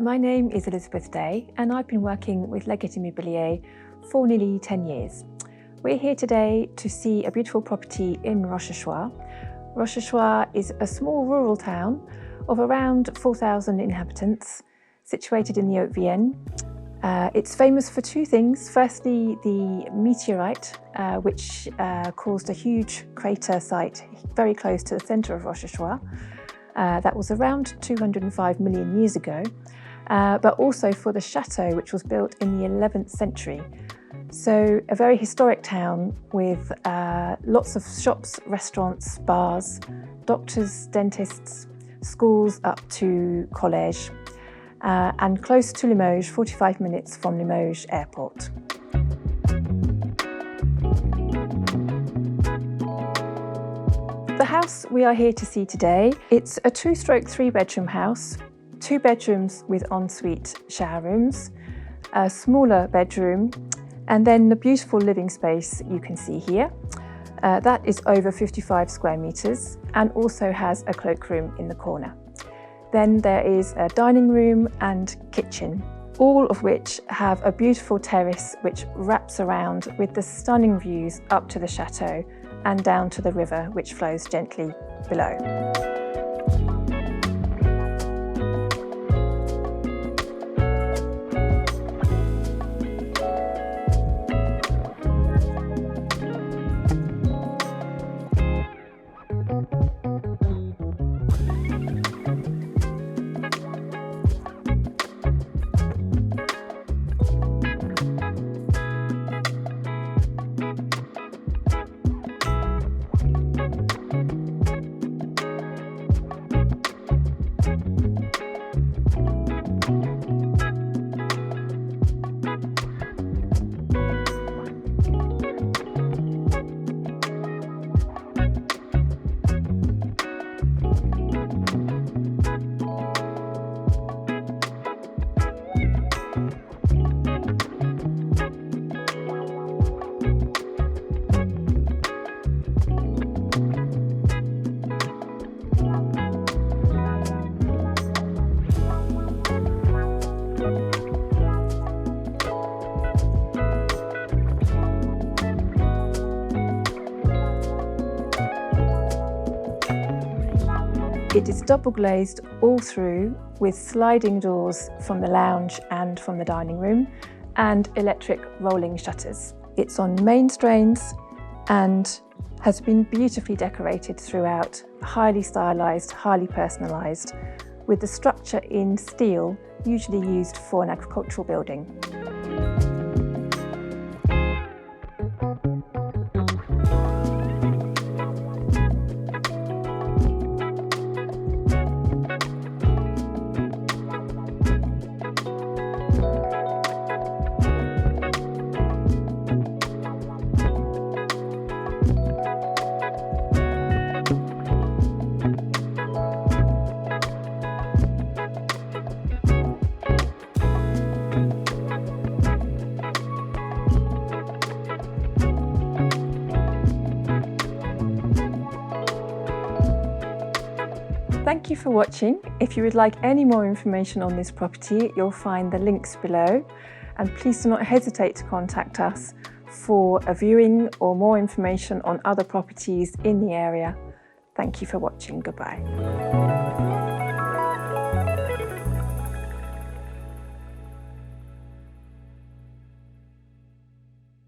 My name is Elizabeth Day and I've been working with Leggett Immobilier for nearly 10 years. We're here today to see a beautiful property in Rochechouart. Rochechouart is a small rural town of around 4,000 inhabitants, situated in the Haute-Vienne. It's famous for two things. Firstly, the meteorite, which caused a huge crater site very close to the centre of Rochechouart. That was around 205 million years ago, but also for the chateau, which was built in the 11th century. So a very historic town with lots of shops, restaurants, bars, doctors, dentists, schools up to college, and close to Limoges, 45 minutes from Limoges Airport. The house we are here to see today, it's a 2-stroke 3-bedroom house, 2 bedrooms with ensuite shower rooms, a smaller bedroom, and then the beautiful living space you can see here. That is over 55 square meters and also has a cloakroom in the corner. Then there is a dining room and kitchen, all of which have a beautiful terrace which wraps around with the stunning views up to the chateau and down to the river which flows gently below. It is double glazed all through with sliding doors from the lounge and from the dining room and electric rolling shutters. It's on main strains and has been beautifully decorated throughout, highly stylised, highly personalised, with the structure in steel usually used for an agricultural building. Thank you for watching. If you would like any more information on this property, you'll find the links below. And please do not hesitate to contact us for a viewing or more information on other properties in the area. Thank you for watching. Goodbye.